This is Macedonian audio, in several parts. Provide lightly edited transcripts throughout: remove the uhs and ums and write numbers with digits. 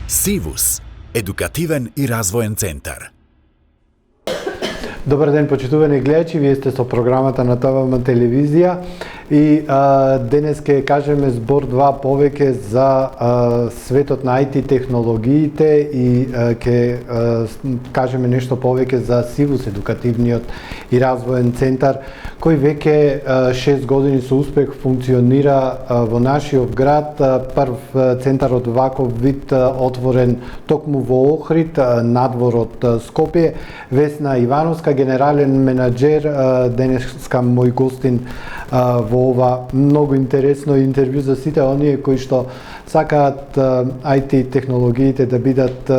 Сивус – едукативен и развоен центар. Добар ден, почитувани гледачи, вие сте со програмата на ТВМ телевизија и денес ќе кажеме збор два повеќе за светот на IT технологиите и ќе кажеме нешто повеќе за Сивус, едукативниот и развоен центар, кој веќе 6 години со успех функционира во нашиот град. Прв центар од ваков вид отворен токму во Охрид, надвор од Скопје. Весна Ивановска, генерален менаџер, денеска мој гостин во ова многу интересно интервју за сите оние кои што сакаат IT технологиите да бидат,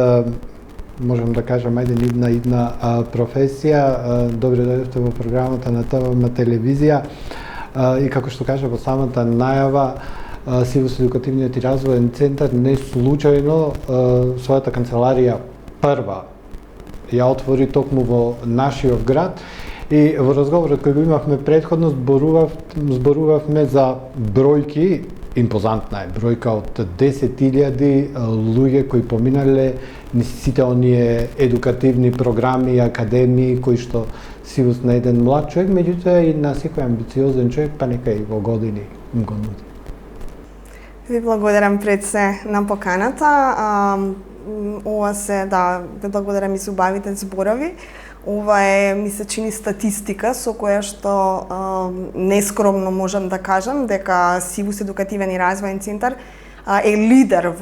можам да кажам, идна професија. Добре дојдовте во програмата на ТВМ телевизија и како што кажа во самата најава, Сивус, едукативниот и развоен центар не случајно својата канцеларија прва ја отвори токму во нашиот град. И во разговорот кој го имавме претходно зборувавме за бројки. Импозантна е бројка од 10.000 луѓе кои поминале низ сите оние едукативни програми и академии кои што Сивус на еден млад човек, меѓутоа и на секој амбициозен човек, па нека и во години им го нуди. Ви благодарам пред се на поканата. Ова се, ви благодарам и за убавите зборови. Ова е, ми се чини, статистика со која што нескромно можам да кажам дека Сивус, едукативен и развоен центар е лидер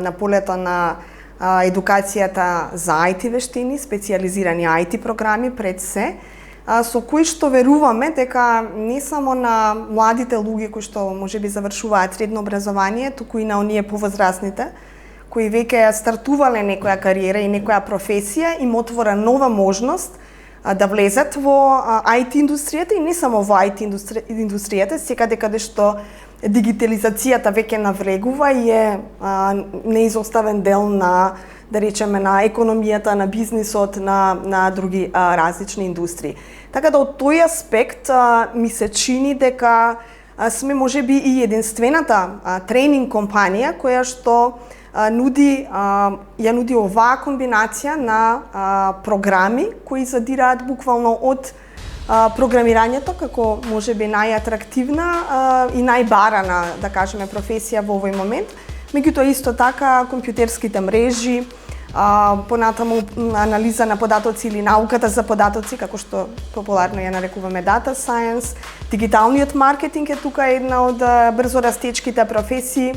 на полето на едукацијата за IT вештини, специјализирани IT програми пред се, со кои што веруваме дека не само на младите луѓе кои што можеби завршуваат средно образование, туку и на оние повозрасните кои веќе стартувале некоја кариера и некоја професија, им отвора нова можност да влезат во IT индустријата и не само во IT индустријата, секаде каде што дигитализацијата веќе навлегува и е неизоставен дел на, да речеме, на економијата, на бизнисот, на други различни индустрии. Така да од тој аспект ми се чини дека сме можеби и единствената тренинг компанија која што ја нуди оваа комбинација на програми кои задираат буквално од програмирањето како можеби најатрактивна и најбарана, да кажеме, професија во овој момент. Меѓутоа исто така компјутерските мрежи, понатаму анализа на податоци или науката за податоци, како што популарно ја нарекуваме data science, дигиталниот маркетинг е тука една од брзо растечките професии,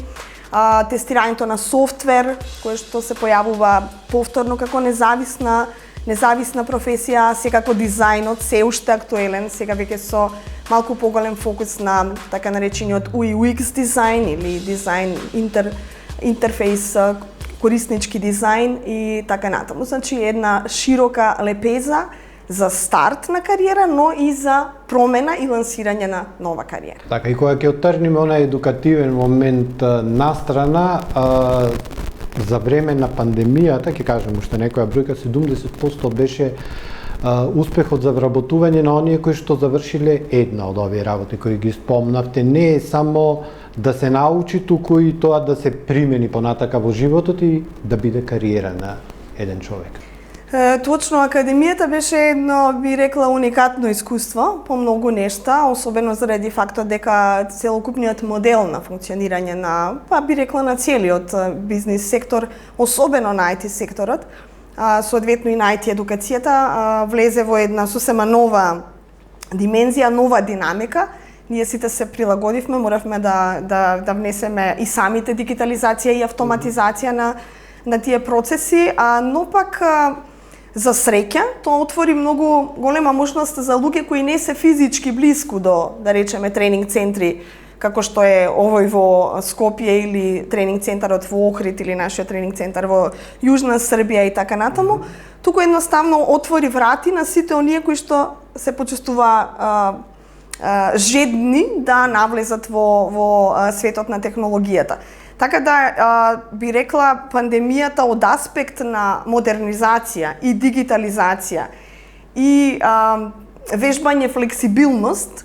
тестирањето на софтвер, кое што се појавува повторно како независна професија, секако дизајнот се уште актуелен, сега веќе со малку поголем фокус на така наречениот UX дизајн или дизајн интерфейс, кориснички дизајн и така натаму. Значи една широка лепеза за старт на кариера, но и за промена и лансирање на нова кариера. Така, и кога ќе оттргнеме онај едукативен момент настрана, за време на пандемијата, ќе кажем уште некоја бројка, 70% беше успехот за вработување на оние кои што завршиле една од овие работи кои ги спомнавте. Не е само да се научи, туку и тоа да се примени понатака во животот и да биде кариера на еден човек. Точно, академијата беше едно, би рекла, уникатно искуство по многу нешта, особено заради фактот дека целокупниот модел на функционирање на, би рекла, на целиот бизнис сектор, особено на IT секторот, соодветно и на IT едукацијата, влезе во една сосема нова димензија, нова динамика. Ние сите се прилагодивме, моравме да внесеме и самите дигитализација и автоматизација на тие процеси, но пак за среќа, тоа отвори многу голема можност за луѓе кои не се физички блиску до, да речеме, тренинг центри, како што е овој во Скопје или тренинг центарот во Охрид или нашиот тренинг центар во Јужна Србија и така натаму, туку едноставно отвори врати на сите оние кои што се почувствува жедни да навлезат во светот на технологијата. Така да би рекла, пандемијата од аспект на модернизација и дигитализација и вежбање флексибилност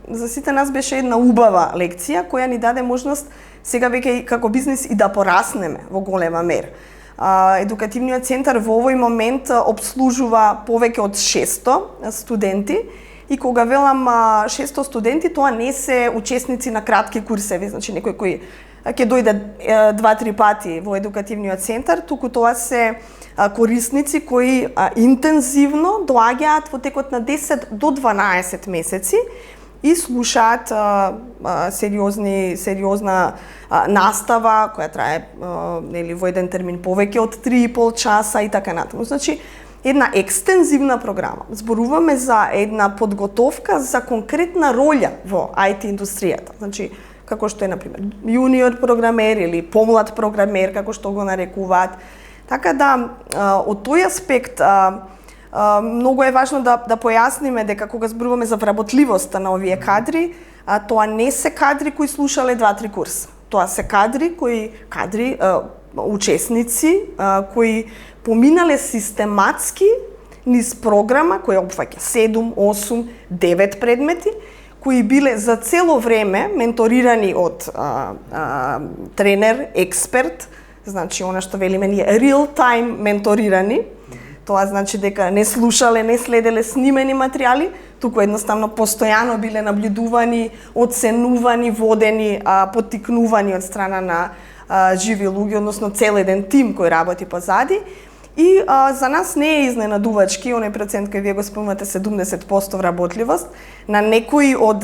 за сите нас беше една убава лекција која ни даде можност сега веќе како бизнис и да пораснеме во голема мера. Едукативниот центар во овој момент обслужува повеќе од 600 студенти и кога велам 600 студенти, тоа не се учесници на кратки курсеви, значи некој кој ќе дојде 2-3 пати во едукативниот центар, туку тоа се корисници кои интензивно доаѓаат во текот на 10 до 12 месеци и слушаат сериозна настава која трае нели во еден термин повеќе од 3,5 часа и така натаму. Значи една екстензивна програма. Зборуваме за една подготовка за конкретна роља во IT индустријата. Значи како што е на пример јуниор програмер или помлад програмер, како што го нарекуваат. Така да од тој аспект многу е важно да појасниме дека кога зборуваме за вработливоста на овие кадри, тоа не се кадри кои слушале 2-3 курса. Тоа се кадри учесници кои поминале систематски низ програма која опфаќа 7, 8, 9 предмети, кои биле за цело време менторирани од тренер, експерт, значи она што велиме ние real time менторирани. Тоа значи дека не слушале, не следеле снимени материјали, туку едноставно постојано биле наблюдувани, оценувани, водени, поттикнувани од страна на живи луѓе, односно цел еден тим кој работи позади. И за нас не е изненадувачки оној процент кој вие го спомнате 70% вработливост. На некои од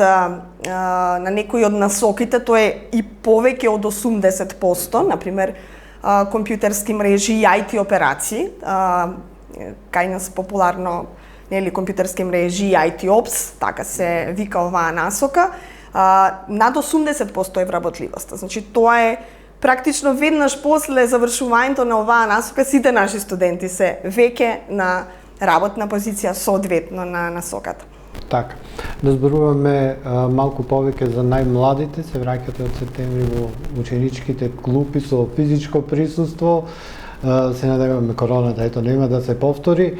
насоките тоа е и повеќе од 80%, на пример компјутерски мрежи и IT операции. Кај нас популарно нели компјутерски мрежи и IT Ops, така се вика оваа насока. Над 80% е вработливоста. Значи тоа е практично веднаш после завршувањето на оваа насока сите наши студенти се веќе на работна позиција соодветно на насоката. Така. Да зборуваме малку повеќе за најмладите, се враќате од септември во ученичките клупи со физичко присуство. Се надеваме короната нема да се повтори.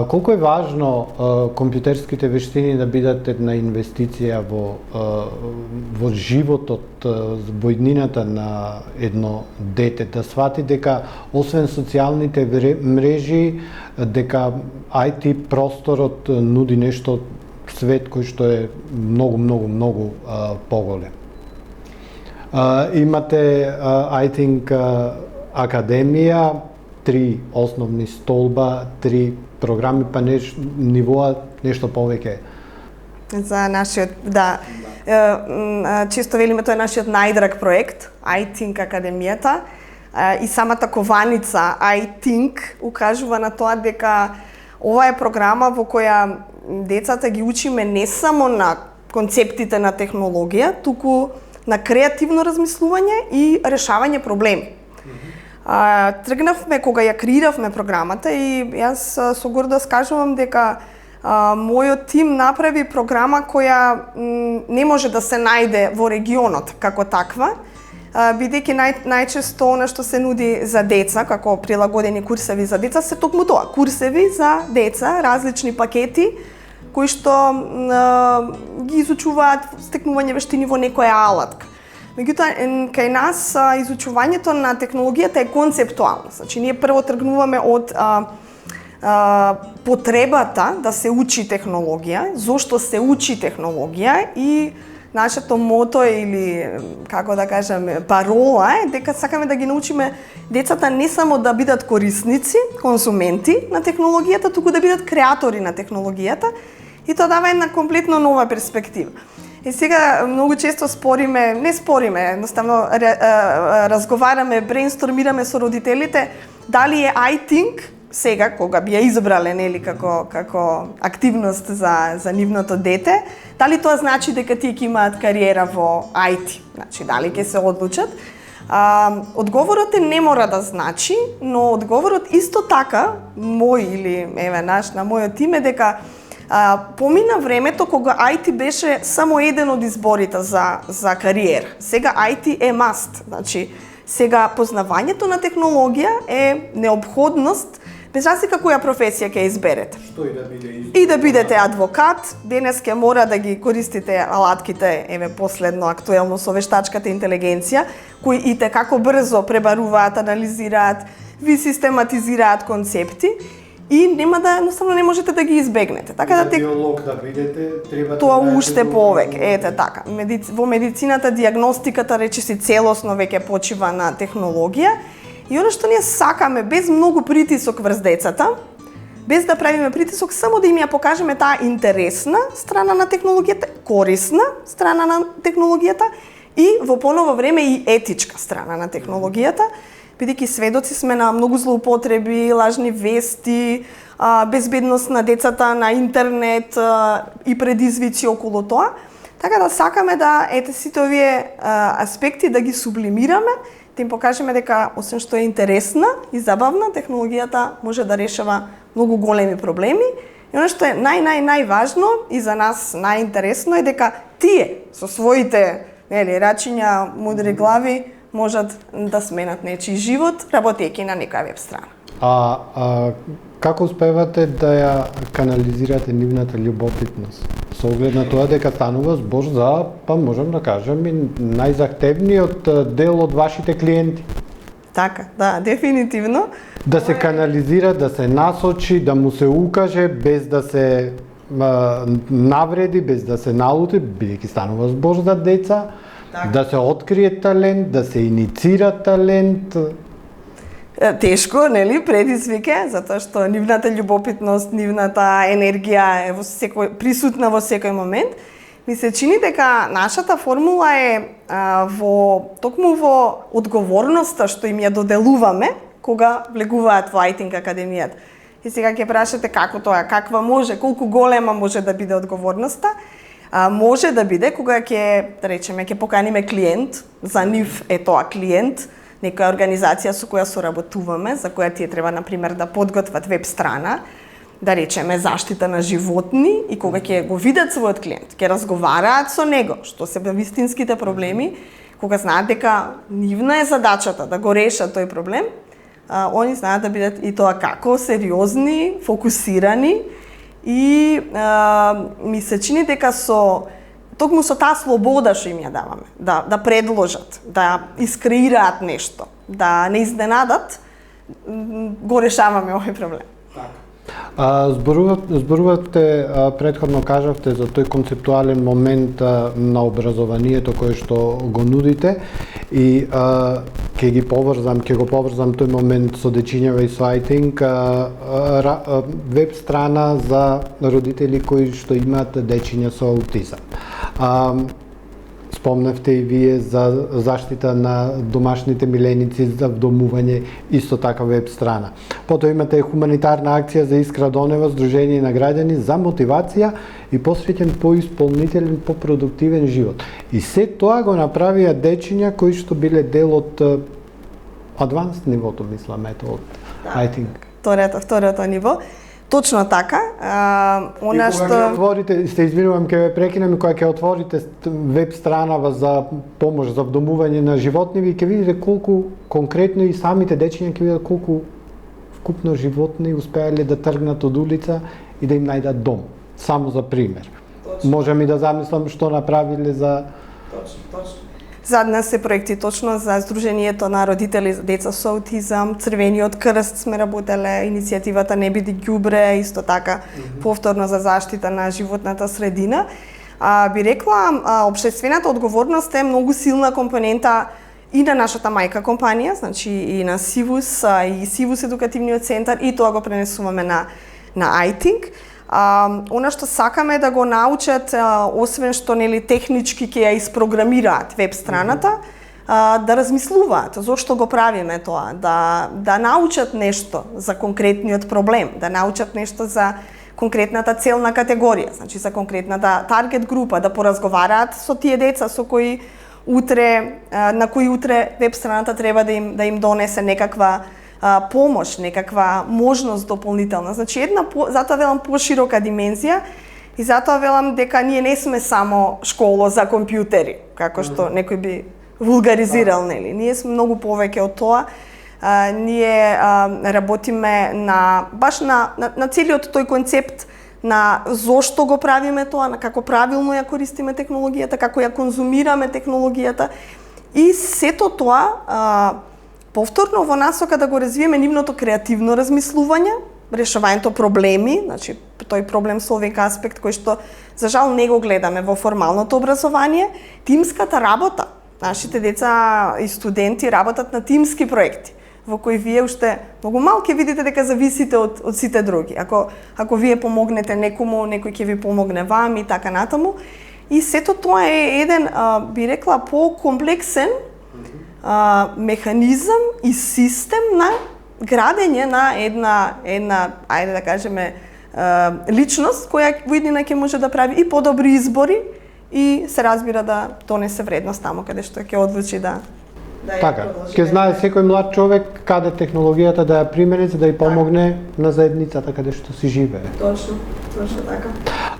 Колку е важно компјутерските вештини да бидат една инвестиција во животот, во иднината на едно дете, да свати дека освен социјалните мрежи, дека IT просторот нуди нешто свет кој што е многу поголем. Имате I think академија, 3 основни столба, 3 програми, па нивоа нешто повеќе. За нашиот, често велиме тоа е нашиот најдраг проект, I think академијата, и самата кованица I think укажува на тоа дека ова е програма во која децата ги учиме не само на концептите на технологија, туку на креативно размислување и решавање проблеми. Тргнавме кога ја креиравме програмата и јас со гордост кажувам дека мојот тим направи програма која не може да се најде во регионот како таква, бидејќи најчесто она што се нуди за деца, како прилагодени курсеви за деца, се токму тоа, курсеви за деца, различни пакети кои што ги изучуваат стекнување вештини во некоја алатка. Меѓутоа, кај нас изучувањето на технологијата е концептуално. Значи, ние прво тргнуваме од потребата да се учи технологија, зошто се учи технологија и нашето мото или, како да кажем, парола е дека сакаме да ги научиме децата не само да бидат корисници, консументи на технологијата, туку да бидат креатори на технологијата и тоа дава една комплетно нова перспектива. И сега многу често едноставно разговараме, брейнстормираме со родителите дали е I think сега кога би ја избрале нели како активност за нивното дете, дали тоа значи дека тие ќе имаат кариера во IT, значи дали ќе се одлучат. Одговорот не мора да значи, но одговорот исто така мој или на мојот тим е дека помина времето кога IT беше само еден од изборите за кариера. Сега IT е must. Значи, сега познавањето на технологија е неопходност Без разлика која професија ќе изберете. Што и да биде И да бидете адвокат, денес ќе мора да ги користите алатките, еве последно актуелно со вештачката интелигенција, кои и те како брзо пребаруваат, анализираат, ви систематизираат концепти и нема да едноставно не можете да ги избегнете. Така да биолог да бидете, треба тоа уште повеќе, ете така. Во медицината дијагностиката речиси целосно веќе почива на технологија и она што ние сакаме без многу притисок врз децата, без да правиме притисок, само да им ја покажеме таа интересна страна на технологијата, корисна страна на технологијата и во поново време и етичка страна на технологијата, бидејќи сведоци сме на многу злоупотреби, лажни вести, безбедност на децата на интернет и предизвици околу тоа. Така да сакаме да сите овие аспекти да ги сублимираме, да им покажеме дека освен што е интересна и забавна, технологијата може да решава многу големи проблеми. И она што е најважно и за нас најинтересно е дека тие со своите рачиња, мудри глави можат да сменат нечи живот работејќи на некоја веб страна. Како успевате да ја канализирате нивната љубопитност? Со оглед на тоа дека станува збор за, па можам да кажам, и најзахтевниот дел од вашите клиенти. Така, да, дефинитивно. Да се канализира, да се насочи, да му се укаже без да се навреди, без да се налути, бидејќи станува збор за деца, так. Да се открие талент, да се иницира талент. Тешко, нели, предизвике, затоа што нивната љубопитност, нивната енергија е присутна во секој момент. Ми се чини дека нашата формула е токму во одговорноста што им ја доделуваме кога влегуваат во IT Академијата. И сега ќе прашате како тоа, колку голема може да биде одговорноста? Може да биде кога ќе поканиме клиент, за нив е тоа клиент, некоја организација со која соработуваме, за која тие треба, например, да подготват веб страна, да речеме заштита на животни, и кога ќе го видат својот клиент, ќе разговараат со него, што се вистинските проблеми, кога знаат дека нивна е задачата да го решат тој проблем, они знаат да бидат и тоа како сериозни, фокусирани и ми се чини дека токму со таа слобода што им ја даваме, да предложат, да искреираат нешто, да не изненадат, го решаваме овој проблем. Зборувате, претходно кажавте за тој концептуален момент на образованието кој што го нудите и ќе го поврзам тој момент со дечињава и со IT, веб страна за родители кои што имаат дечиња со аутизам. Спомнавте и вие за заштита на домашните миленици, за вдомување, исто така веб страна. Потоа имате хуманитарна акција за Искра Донева, Сдружение на граѓани за мотивација и посветен поисполнителен, попродуктивен живот. И се тоа го направија дечиња кои што биле дел од адванс нивото, мислам, од IT. Второто ниво. Точно така. Она што отворите, се извинувам, ќе ве прекинам, кога ќе отворите веб странава за помош за вдомување на животни, ќе видите колку конкретно и самите дечиња ќе видат колку вкупно животни успеале да тргнат од улица и да им најдат дом. Само за пример. Точно. Можам и да замислам што направиле за Точно. Зад нас се проекти точно за Сдруженијето на родители за деца со аутизам, Црвениот крст сме работеле, иницијативата Не биди ѓубре, исто така повторно за заштита на животната средина. Би рекла, општествената одговорност е многу силна компонента и на нашата мајка компанија, значи и на Сивус, и Сивус едукативниот центар, и тоа го пренесуваме на IT. Она што сакаме да го научат, освен што технички ќе ја испрограмираат веб страната, да размислуваат зошто го правиме тоа, да научат нешто за конкретниот проблем, да научат нешто за конкретната целна категорија, значи за конкретната таргет група, да поразговараат со тие деца со кои на кои утре веб страната треба да им донесе некаква помош, некаква можност дополнителна. Значи затоа велам поширока димензија и затоа велам дека ние не сме само школа за компјутери, како што некој би вулгаризирал, нели. Ние сме многу повеќе од тоа. Ние работиме баш на целиот тој концепт на зошто го правиме тоа, на како правилно ја користиме технологијата, како ја конзумираме технологијата и сето тоа повторно во насока да го развиеме нивното креативно размислување, решавањето проблеми, значи тој проблем солвинг аспект кој што за жал не го гледаме во формалното образование, тимската работа. Нашите деца и студенти работат на тимски проекти во кои вие уште многу малку видите дека зависите од сите други. Ако вие помогнете некому, некој ќе ви помогне вам и така натаму. И сето тоа е еден, би рекла, покомплексен механизам и систем на градење на една, ајде да кажеме, личност која во иднина ќе може да прави и подобри избори и се разбира да донесе вредност таму каде што ќе одлучи да така, ќе знае секој млад човек каде технологијата да ја примени за да ја помогне на заедницата каде што си живее. Точно така.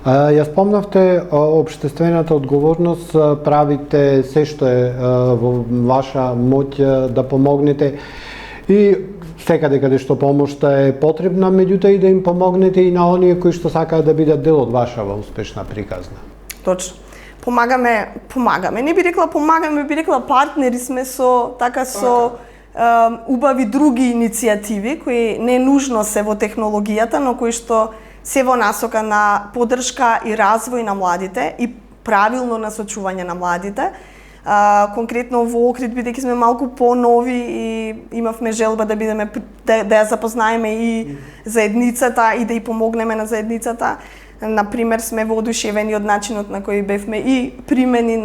Ја спомнавте општествената одговорност, правите се што е во ваша моќ да помогнете и секаде каде што помошта е потребна, меѓутоа и да им помогнете и на оние кои што сакаат да бидат дел од вашава успешна приказна. Точно. Помагаме. Не би рекла помагаме, би рекла партнери сме со убави други иницијативи кои не нужно се во технологијата, но кои што се во насока на поддршка и развој на младите и правилно насочување на младите. Конкретно во Охрид, бидејќи сме малку понови и имавме желба да бидеме да ја запознаеме и заедницата и да ја помогнеме на заедницата. Например, сме воодушевени од начинот на кој бевме и примени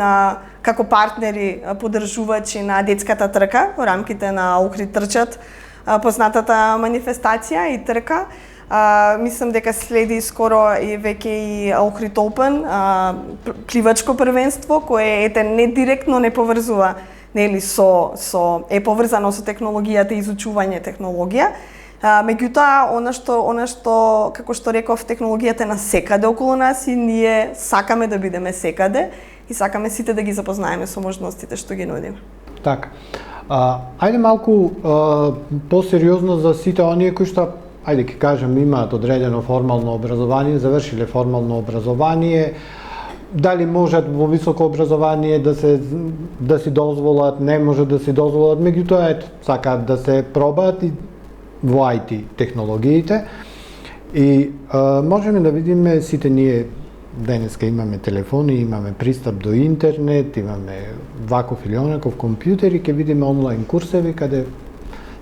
како партнери поддржувачи на детската трка во рамките на Охрид трчат, познатата манифестација и трка. Мислам дека следи скоро и веќе и Охрид Open, пливачко првенство кое не директно не поврзува, нели е поврзано со технологијата и изучување технологија. Меѓутоа, она што, како што реков, технологијата е насекаде околу нас и ние сакаме да бидеме секаде и сакаме сите да ги запознаеме со можностите што ги нудиме. Така. Ајде малку посериозно за сите оние кои што, ајде ќе кажем, имаат одредено формално образование, завршиле формално образование, дали можат во високо образование да си дозволат, не може да си дозволат, меѓутоа сакаат да се пробаат и во IT технологиите и можеме да видиме сите ние денеска имаме телефони, имаме пристап до интернет, имаме ваков или онаков компјутер и ќе видиме онлайн курсеви каде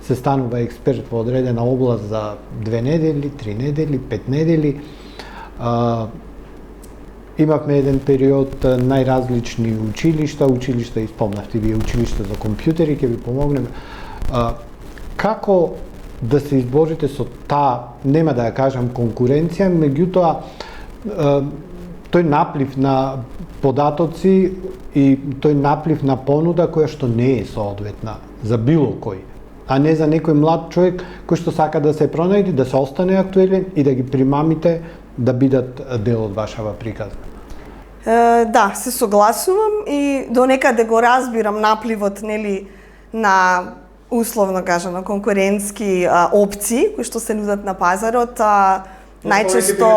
се станува експерт во одредена област за 2 недели, 3 недели, 5 недели. Имавме еден период најразлични училишта и спомнавте вие училишта за компјутери, ќе ви помогнеме. Како да се изборите со таа, нема да ја кажам конкуренција, меѓутоа тој наплив на податоци и тој наплив на понуда која што не е соодветна за било кој, а не за некој млад човек кој што сака да се пронајде, да се остане актуелен и да ги примамите да бидат дел од вашава приказна. Да, се согласувам и до некаде го разбирам напливот, нели, на условно кажано конкурентски опции кои што се нудат на пазарот, најчесто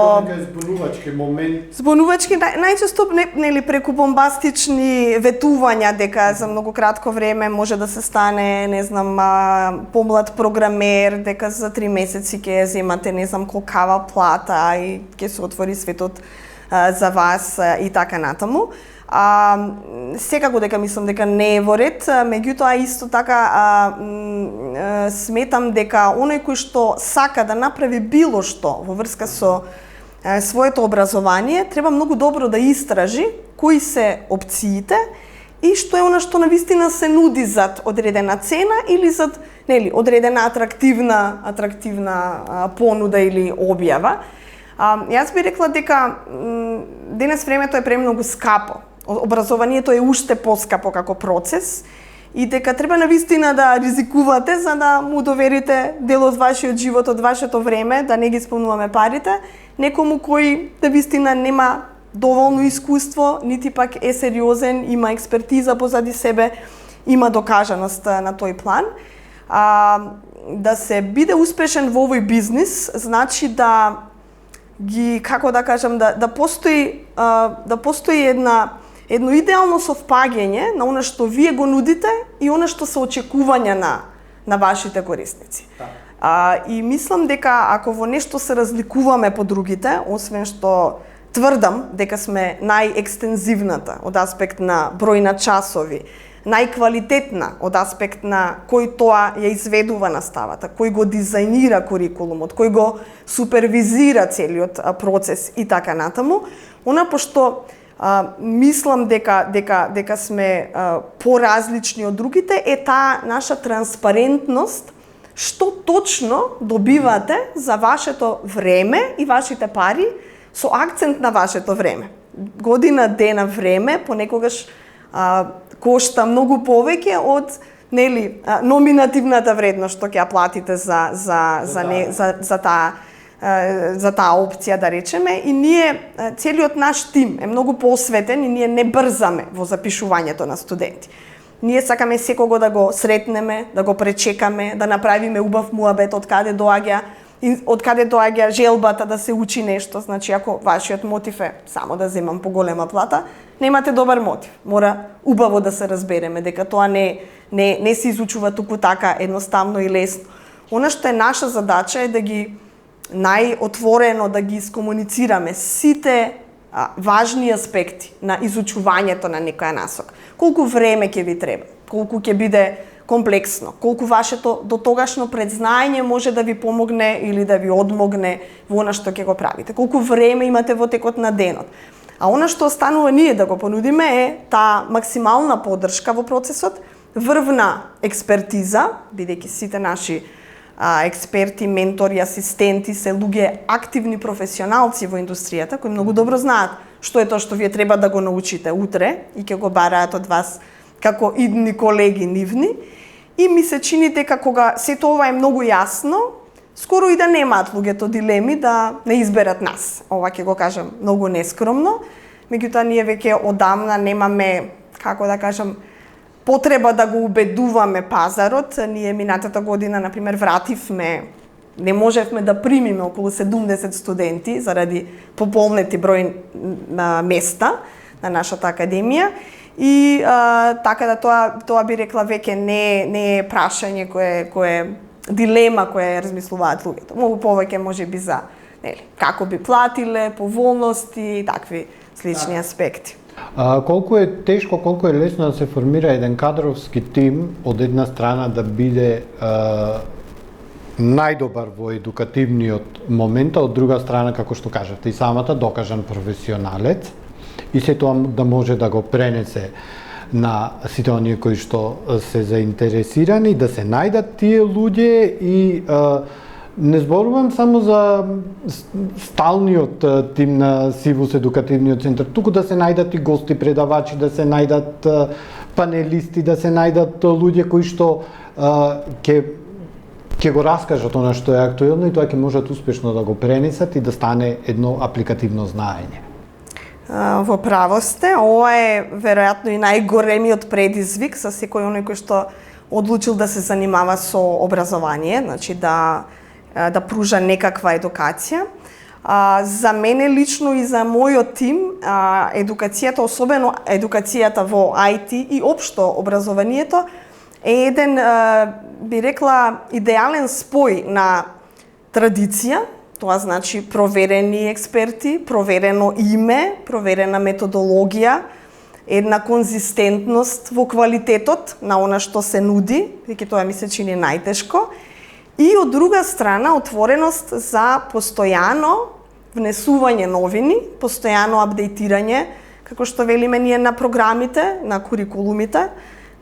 збунувачки најчесто нели преку бомбастични ветувања дека за многу кратко време може да се стане, не знам, помлад програмер, дека за 3 месеци ќе земате не знам колкава плата и ќе се отвори светот за вас и така натаму. Секако дека мислам дека не е во ред, меѓутоа исто така сметам дека оној кој што сака да направи било што во врска со своето образование, треба многу добро да истражи кои се опциите и што е она што навистина се нуди зад одредена цена или зад одредена атрактивна понуда или објава. Јас би рекла дека денес времето е премногу скапо. Образованието е уште поскапо како процес и дека треба навистина да ризикувате за да му доверите дел од вашиот живот, од вашето време, да не ги спомнуваме парите, некому кој навистина нема доволно искуство, нити пак е сериозен, има експертиза позади себе, има докажаност на тој план. Да се биде успешен во овој бизнис, значи да ги, како да кажам, да постои едно идеално совпаѓање на она што вие го нудите и она што се очекувања на вашите корисници. И мислам дека ако во нешто се разликуваме по другите, освен што тврдам дека сме најекстензивната од аспект на број на часови, најквалитетна од аспект на кој тоа ја изведува наставата, кој го дизајнира курикулумот, кој го супервизира целиот процес и така натаму, она пошто мислам дека сме поразлични од другите е таа наша транспарентност, што точно добивате за вашето време и вашите пари со акцент на вашето време. Година дена време понекогаш кошта многу повеќе од номинативната вредност што ќе ја платите за таа опција, да речеме, и ние, целиот наш тим е многу посветен и ние не брзаме во запишувањето на студенти. Ние сакаме секого да го сретнеме, да го пречекаме, да направиме убав муабет од каде доаѓа желбата да се учи нешто. Значи, ако вашиот мотив е само да земам поголема плата, немате добар мотив. Мора убаво да се разбереме дека тоа не се изучува туку така едноставно и лесно. Она што е наша задача е да ги најотворено да ги искомуницираме сите важни аспекти на изучувањето на некоја насока. Колку време ќе ви треба, колку ќе биде комплексно, колку вашето дотогашно предзнаење може да ви помогне или да ви одмогне во она што ќе го правите, колку време имате во текот на денот. А она што останува ние да го понудиме е таа максимална поддршка во процесот, врвна експертиза, бидејќи сите наши експерти, ментори, асистенти се луѓе активни професионалци во индустријата кои многу добро знаат што е тоа што вие треба да го научите утре и ќе го бараат од вас како идни колеги нивни. И ми се чини дека кога сето ова е многу јасно, скоро и да немаат луѓето дилеми да не изберат нас. Ова ќе го кажам многу нескромно, меѓутоа ние веќе одамна немаме, како да кажам, потреба да го убедуваме пазарот. Ние минатата година, например, не можевме да примиме околу 70 студенти заради пополнети број на места на нашата академија. И така да тоа би рекла веќе не е прашање кое дилема која размислуваат луѓето. Многу повеќе можеби за како би платиле, поволности и такви слични аспекти. Колку е тешко, колку е лесно да се формира еден кадровски тим од една страна да биде најдобар во едукативниот момент, од друга страна, како што кажете, и самата докажан професионалец, и се тоа да може да го пренесе на сите оние кои што се заинтересирани, да се најдат тие луѓе и не зборувам само за сталниот тим на Сивус едукативниот центар, туку да се најдат и гости предавачи, да се најдат панелисти, да се најдат луѓе кои што ќе го раскажат она што е актуелно и тоа ќе можат успешно да го пренесат и да стане едно апликативно знаење. Во право сте, ова е веројатно и најголемиот предизвик за секој оној кој што одлучил да се занимава со образование, значи да пружа некаква едукација. За мене лично и за мојот тим, едукацијата, особено едукацијата во IT и општо образованието, е еден, би рекла, идеален спој на традиција, тоа значи проверени експерти, проверено име, проверена методологија, една конзистентност во квалитетот на она што се нуди, веќе тоа ми се чини најтешко, и од друга страна отвореност за постојано внесување новини, постојано апдейтирање, како што велиме ние на програмите, на курикулумите.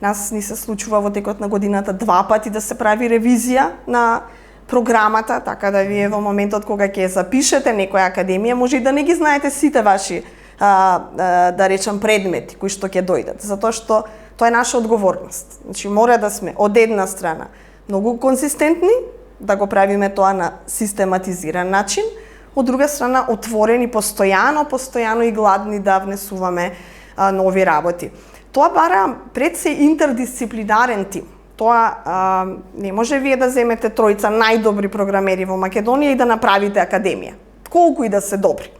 Нас ни се случува во текот на годината 2 пати да се прави ревизија на програмата, така да вие во моментот кога ќе запишете некоја академија, може и да не ги знаете сите ваши, да речам, предмети кои што ќе дојдат, затоа што тоа е наша одговорност. Значи мора да сме од една страна многу конзистентни, да го правиме тоа на систематизиран начин, од друга страна отворени постојано и гладни да внесуваме нови работи. Тоа бара пред се интердисциплинарен тим. Тоа не може вие да земете тројца најдобри програмери во Македонија и да направите академија, колку и да се добри.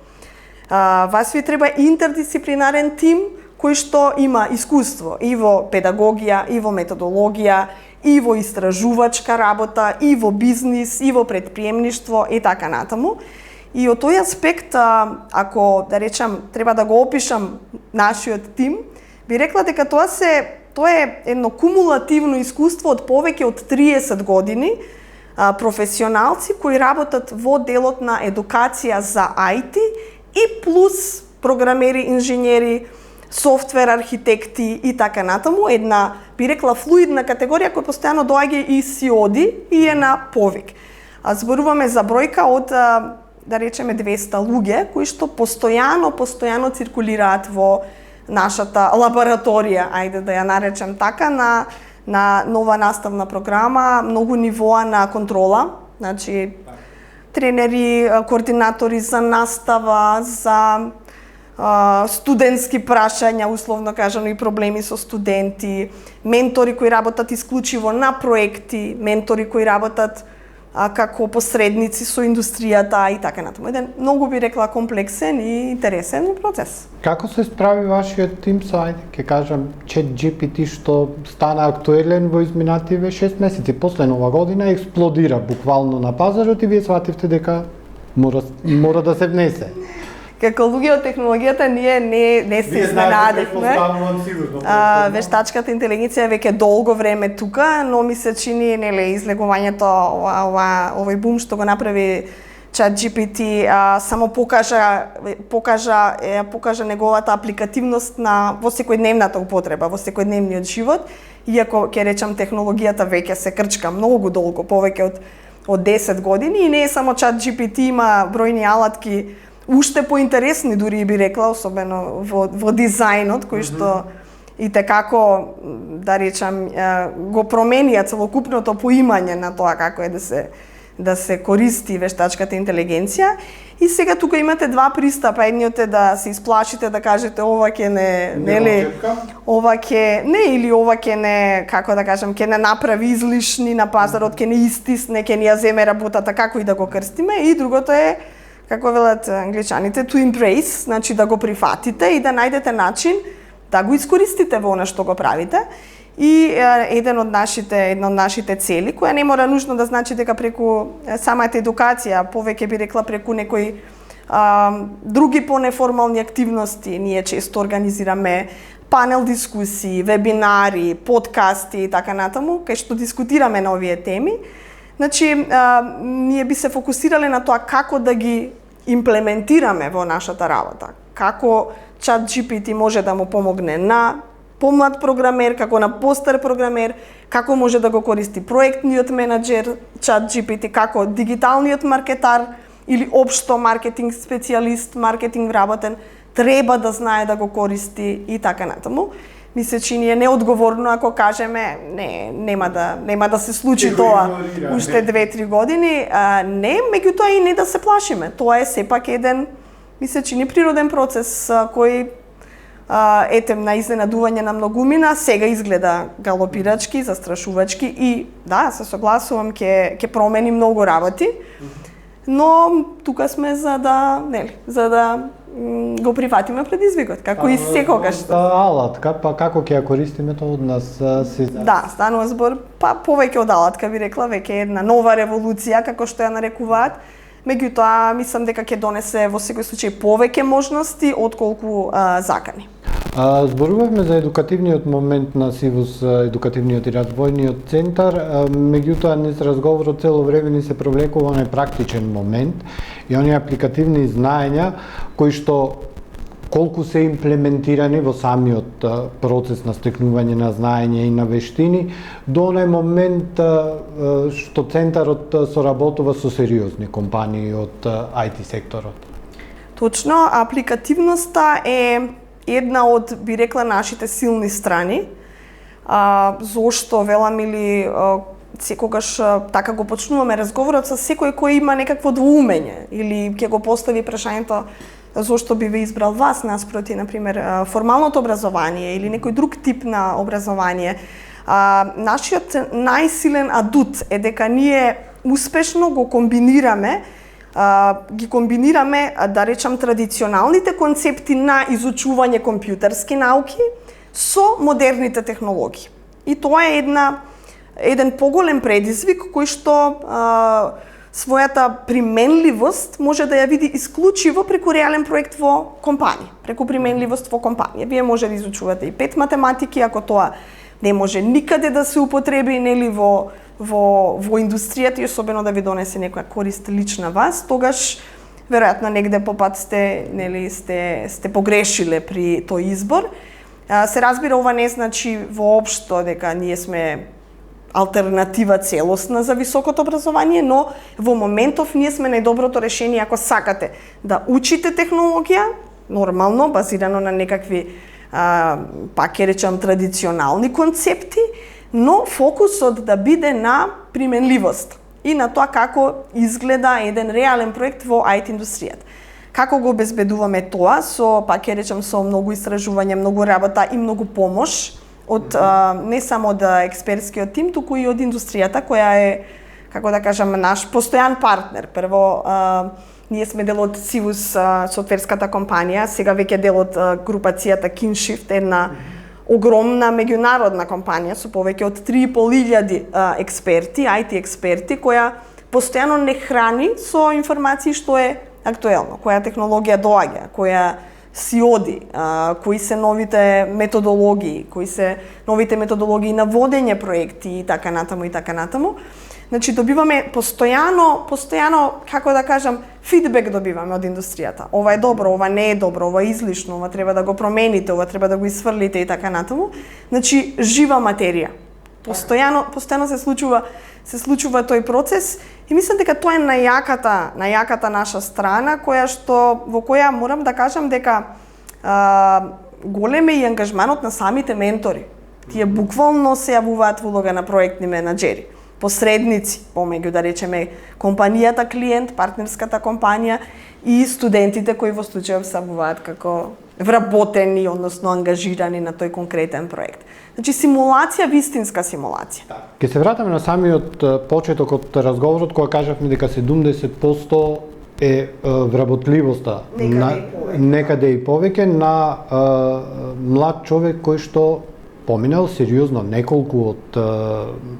Вас ви треба интердисциплинарен тим кој што има искуство и во педагогија, и во методологија, и во истражувачка работа, и во бизнис, и во предприемништво и така натаму. И од тој аспект, ако да речам, треба да го опишам нашиот тим, би рекла дека тоа е едно кумулативно искуство од повеќе од 30 години, професионалци кои работат во делот на едукација за IT и плюс програмери, инженери, софтвер архитекти и така натаму, една, би рекла, флуидна категорија која постојано доаѓа и си оди и е на повик. Зборуваме за бројка од, да речеме, 200 луѓе кои што постојано циркулираат во нашата лабораторија, ајде да ја наречем така, на нова наставна програма, многу нивоа на контрола, значи тренери, координатори за настава, за студентски прашања, условно кажано, и проблеми со студенти, ментори кои работат исклучиво на проекти, ментори кои работат како посредници со индустријата и така натаму. Еден многу би рекла комплексен и интересен процес. Како се справи вашиот тим со, ќе кажам, ChatGPT што стана актуелен во изминативе 6 месеци, после нова година експлодира буквално на пазарот и вие свативте дека мора да се внесе? Како луѓе од технологијата ние не се изненадевме. Вештачката интелигенција е веќе долго време тука, но ми се чини излегувањето овој бум што го направи ChatGPT само покажа неговата апликативност во секојдневната употреба, во секојдневниот живот, иако ќе речам технологијата веќе се крчка многу долго, повеќе од 10 години и не е само ChatGPT, има бројни алатки уште поинтересни, дури би рекла, особено во дизајнот, кој што и tekako, да речам, го променија целокупното поимање на тоа како е да се користи вештачката интелигенција. И сега тука имате два пристапа. Едниот е да се исплашите, да кажете ова ќе ова ќе не, како да кажам, ќе не направи излишни на пазарот, ќе не истисне, ќе не ја земе работата, како и да го крстиме. И другото е, како велат англичаните, to embrace, значи да го прифатите и да најдете начин да го искористите во она што го правите. И една од нашите цели, која не мора нужно да значи дека преку самата едукација, повеќе би рекла преку некои други понеформални активности, ние често организираме панел дискусии, вебинари, подкасти и така натаму, кај што дискутираме на овие теми. Значи, ние би се фокусирале на тоа како да ги имплементираме во нашата работа. Како ChatGPT може да му помогне на помлад програмер, како на постар програмер, како може да го користи проектниот менаџер ChatGPT, како дигиталниот маркетар или општо маркетинг специјалист, маркетинг вработен, треба да знае да го користи и така натаму. Ми се чини е неодговорно ако кажеме нема да се случи тоа уште 2-3 години. Не, меѓутоа и не да се плашиме. Тоа е сепак еден, ми се чини, природен процес кој етем на изненадување на многумина, сега изгледа галопирачки, застрашувачки и да, се согласувам, ќе промени многу работи. Но тука сме за да го прифатиме предизвикот, како и секогаш. Алатка, па како ќе ја користиме тоа од нас се? Да, станува збор, па повеќе од алатка би рекла, веќе една нова револуција, како што ја нарекуваат. Меѓутоа, мислам дека ќе донесе во секој случај повеќе можности отколку закани. Зборувавме за едукативниот момент на СИВУС, едукативниот и развојниот центар, меѓутоа низ разговорот цело време ни се провлекува онај практичен момент и оние апликативни знаења кои што колку се имплементирани во самиот процес на стекнување на знаење и на вештини, до онај момент што центарот соработува со сериозни компании од IT секторот. Точно, апликативноста е една од, би рекла, нашите силни страни. Зошто велам или секогаш така го почнуваме разговорот со секој кој има некакво двоумење или ќе го постави прашањето зошто би ве избрал вас наспроти, например, формалното образование или некој друг тип на образование. Нашиот најсилен адут е дека ние успешно го комбинираме да речам традиционалните концепти на изучување компјутерски науки со модерните технологии. И тоа е еден поголем предизвик кој што својата применливост може да ја види исклучиво преку реален проект во компанија, преку применливост во компанија. Вие може да изучувате и 5 математики, ако тоа не може никаде да се употреби, нели во индустријата и особено да ви донесе некоја корист лична вас, тогаш веројатно негде по пат сте погрешиле при тој избор. Се разбира, ова не значи воопшто дека ние сме алтернатива целосна за високото образование, но во моментов ние сме најдоброто решение ако сакате да учите технологија, нормално, базирано на некакви, пак ќе речам, традиционални концепти, но фокусот да биде на применливост и на тоа како изгледа еден реален проект во IT индустријата. Како го обезбедуваме тоа? Пак ќе речам, со многу истражување, многу работа и многу помош од не само од експертскиот тим, туку и од индустријата, која е, како да кажам, наш постојан партнер. Прво, ние сме дел од Civus, софтверската компанија, сега веќе дел од групацијата Kinshift, една огромна меѓународна компанија со повеќе од 3.500 експерти, IT експерти, која постојано не храни со информации што е актуелно, која технологија доаѓа, која си оди, кои се новите методологии, на водење проекти и така натаму. Значи добиваме постојано, како да кажам, фидбек добиваме од индустријата. Ова е добро, ова не е добро, ова е излишно, ова треба да го промените, ова треба да го исфрлите и така натаму. Значи жива материја. Постојано се случува тој процес и мислам дека тоа е најаката наша страна, во која морам да кажам дека голем е и ангажманот на самите ментори. Тие буквално се јавуваат во улога на проектни менаџери, посредници помеѓу, да речеме, компанијата клиент, партнерската компанија и студентите кои во случајов се јавуваат како вработени, односно ангажирани на тој конкретен проект. Значи симулација, вистинска симулација. Ке се вратиме на самиот почеток од разговорот кога кажавме дека 70% е вработливоста некаде и повеќе на млад човек кој што поминал сериозно неколку од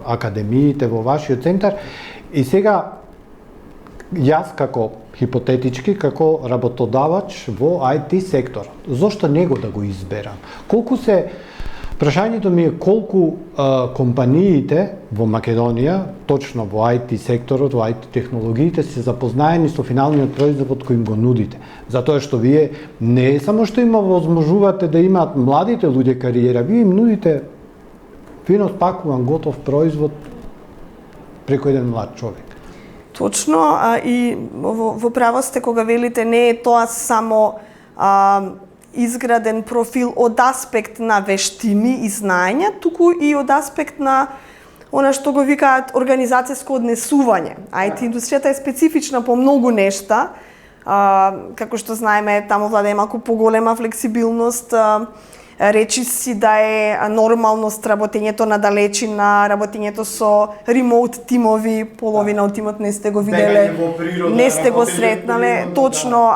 академиите во вашиот центар и сега јас како хипотетички, како работодавач во IT сектор, зошто него да го изберам? Прашањето ми е колку компаниите во Македонија, точно во IT секторот, во IT технологиите, се запознаени со финалниот производ кој им го нудите. Затоа што вие не само што има возможувате да имаат младите луѓе кариера, вие им нудите фино спакуван готов производ преку еден млад човек. Точно, и во право сте кога велите не е тоа само изграден профил од аспект на вештини и знаења, туку и од аспект на она што го викаат организацијско однесување. IT индустријата е специфична по многу нешта, како што знаеме, таму владее малку поголема флексибилност, речи си да е нормалност работењето на далечина, работењето со ремоут тимови, половина од тимот не сте го виделе, не сте го сретнале, точно,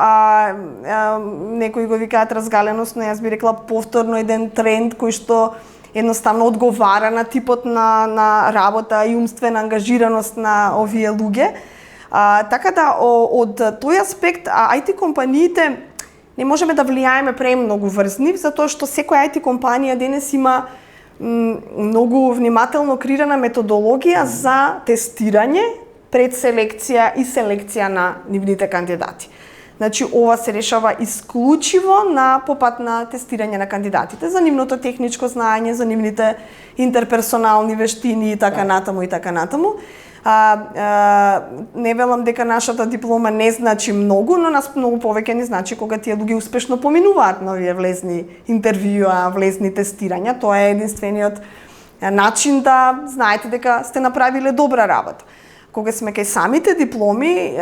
некои го викаат разгаленост, но јас би рекла повторно еден тренд кој што едноставно одговара на типот на работа и умствена ангажираност на овие луѓе. Така да, од тој аспект, IT компаниите не можеме да влијаеме премногу врз нив, затоа што секоја IT компанија денес има многу внимателно креирана методологија за тестирање, предселекција и селекција на нивните кандидати. Значи, ова се решава исклучиво на попат на тестирање на кандидатите, за нивното техничко знаење, за нивните интерперсонални вештини и така натаму. Не велам дека нашата диплома не значи многу, но нас многу повеќе не значи кога тие луѓе успешно поминуваат на овие влезни интервјуа, влезни тестирања. Тоа е единствениот начин да знаете дека сте направиле добра работа. Кога сме кај самите дипломи,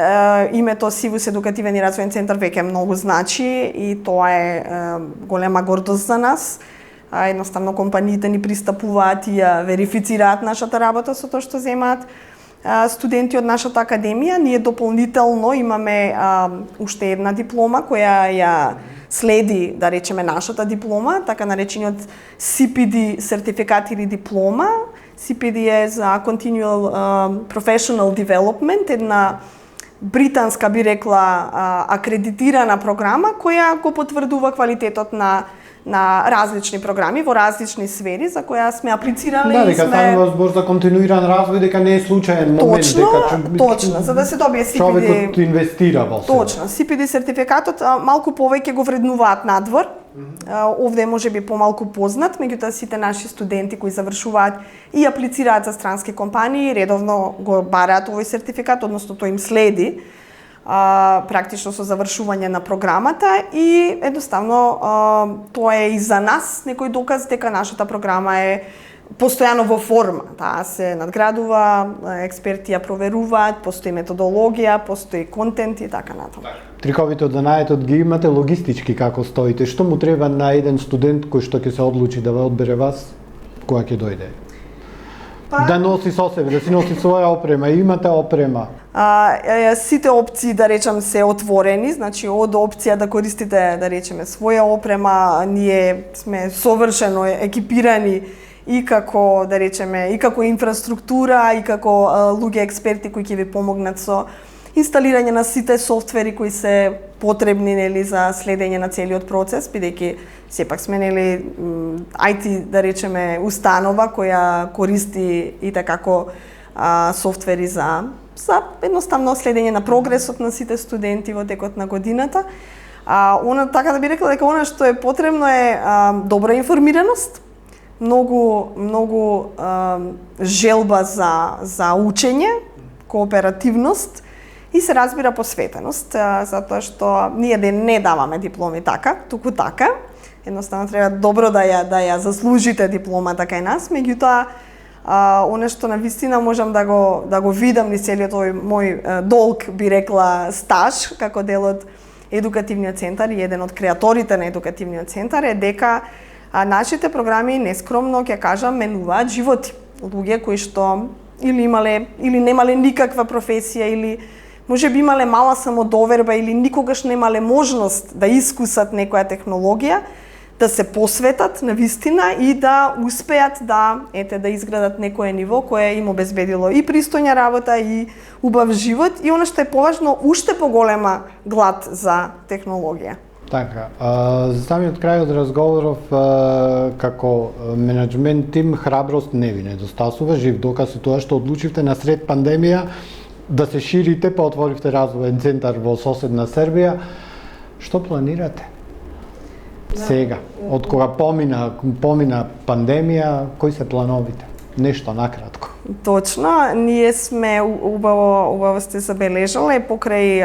името Civus Едукативен и развоен центар веќе многу значи и тоа е голема гордост за нас. Едноставно компаниите ни пристапуваат и ја верифицираат нашата работа со тоа што земаат студенти од нашата академија. Ние дополнително имаме уште една диплома која ја следи, да речеме, нашата диплома, така наречениот CPD сертификат или диплома. CPD е за Continual Professional Development, една британска, би рекла, акредитирана програма која го потврдува квалитетот на различни програми во различни сфери за која сме аплицирале и дека станува збор за континуиран развој, дека не е случаен момент, Точно, за да се добие CPD. Човекот инвестира во се. Точно, CPD сертификатот малку повеќе го вреднуваат надвор. Овде е можеби помалку познат, меѓутоа сите наши студенти кои завршуваат и аплицираат за странски компании редовно го бараат овој сертификат, односно тој им следи практично со завршување на програмата и едноставно тоа е и за нас некој доказ дека нашата програма е постојано во форма. Таа се надградува, експерти ја проверуваат, постои методологија, постои контент и така натаму. Триковите од занаетот ги имате, логистички како стоите? Што му треба на еден студент кој што ќе се одлучи да ве одбере вас, кога ќе дојде? Да носи со себе, да си носи своја опрема, имате опрема? Сите опции, да речам, се отворени, значи од опција да користите, да речеме, своја опрема, ние сме совршено екипирани и како, да речеме, и како инфраструктура, и како луѓе експерти кои ќе ви помогнат со инсталирање на сите софтвери кои се потребни, нели, за следење на целиот процес, бидејќи сепак сме, нели, IT, да речеме, установа која користи и такако софтвери за едноставно следење на прогресот на сите студенти во текот на годината. Така да би рекла дека она што е потребно е добра информираност, многу желба за учење, кооперативност и се разбира посветеност, затоа што ние не даваме дипломи така, туку така. Едноставно треба добро да ја заслужите дипломата кај нас, меѓутоа оно што на вистина можам да го видам низ целиот овој мој долг, би рекла, стаж како дел од едукативниот центар и еден од креаторите на едукативниот центар е дека нашите програми нескромно ќе кажам менуваат животи. Луѓе кои што или немале никаква професија или можеби имале мала самодоверба или никогаш немале можност да искусат некоја технологија, да се посветат на вистина и да успеат да изградат некое ниво кое им обезбедило и пристојна работа и убав живот и она што е поважно, уште поголема глад за технологија. Така, за самиот крај од разговоров, како менеджмент тим, храброст не ви недостасува, жив доказ е тоа што одлучивте на сред пандемија да се ширите, па отворивте развоен центар во соседна Србија. Што планирате? Сега, од кога помина пандемија, кои се плановите? Нешто накратко. Точно, ние сме убаво сте забележале покрај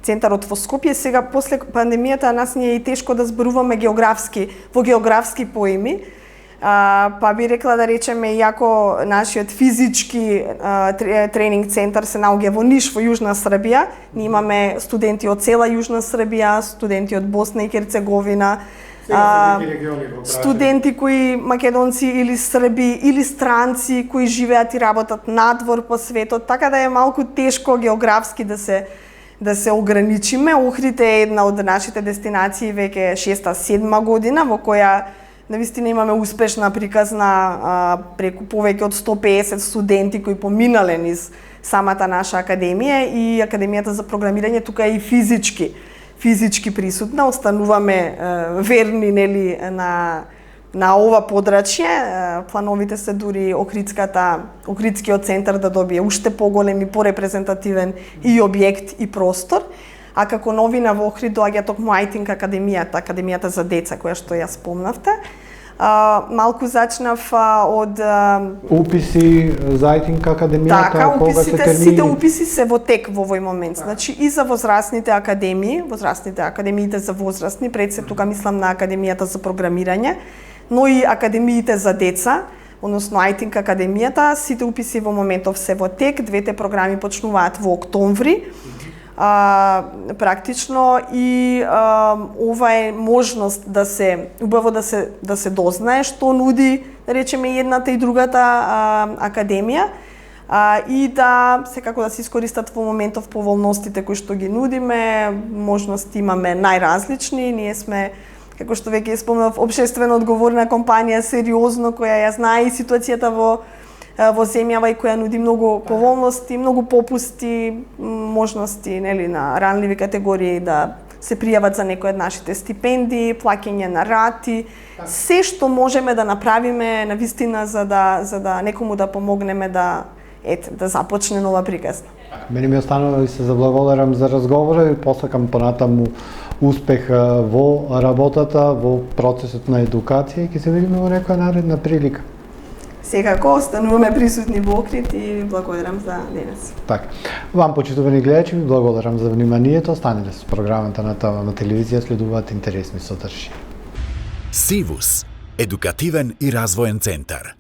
центарот во Скопје. Сега после пандемијата нас ни е и тешко да зборуваме во географски поими. Па би рекла да речеме, иако нашиот физички тренинг центар се наоѓа во Ниш, во Јужна Србија, ние имаме студенти од цела Јужна Србија, студенти од Босна и Херцеговина, студенти кои македонци или срби или странци кои живеат и работат надвор по светот, така да е малку тешко географски да се ограничиме. Охрид е една од нашите дестинации веќе 6-7 година во која навистина имаме успешна приказна преку повеќе од 150 студенти кои поминале низ самата наша академија и Академијата за програмирање тука е и физички присутна. Остануваме верни, нели, на ова подрачје. Плановите се дури Охридскиот центар да добие уште поголем и порепрезентативен и објект и простор. А како новина во Охрид доаѓа токму IT Академијата за деца, која што ја спомнавте. Малку зачнав од уписи за IT Академијата, така, кога се термини? Сите уписи се во тек во овој момент. Значи и за возрастните академиите за возрастни, пред се тука мислам на Академијата за програмирање, но и академиите за деца, односно IT Академијата, сите уписи во моментов се во тек, двете програми почнуваат во октомври. практично и ова е можност да се убаво да се дознае што нуди, да речеме, едната и другата академија, и да секако да се искористат во моментов поволностите кои што ги нудиме. Можности имаме најразлични. Ние сме, како што веќе спомнав, општествено одговорна компанија, сериозно, која ја знае и ситуацијата во земјава и која нуди многу поволности, многу попусти, можности, нели, на ранливи категории да се пријават за некои од нашите стипендии, плаќање на рати, се што можеме да направиме навистина за да некому да помогнеме да започне нова приказна. Мене ми останува да се заблагодарам за разговорот и посакам понатаму успех во работата, во процесот на едукација и ќе се видиме во некоја наредна прилика. Секако остануваме присутни во Охрид и благодарам за денес. Така. Вам, почитувани гледачи, ви благодарам за вниманието. Останете со програмата на ТВ телевизија, следуваат интересни содржини. СИВУС, едукативен и развоен центар.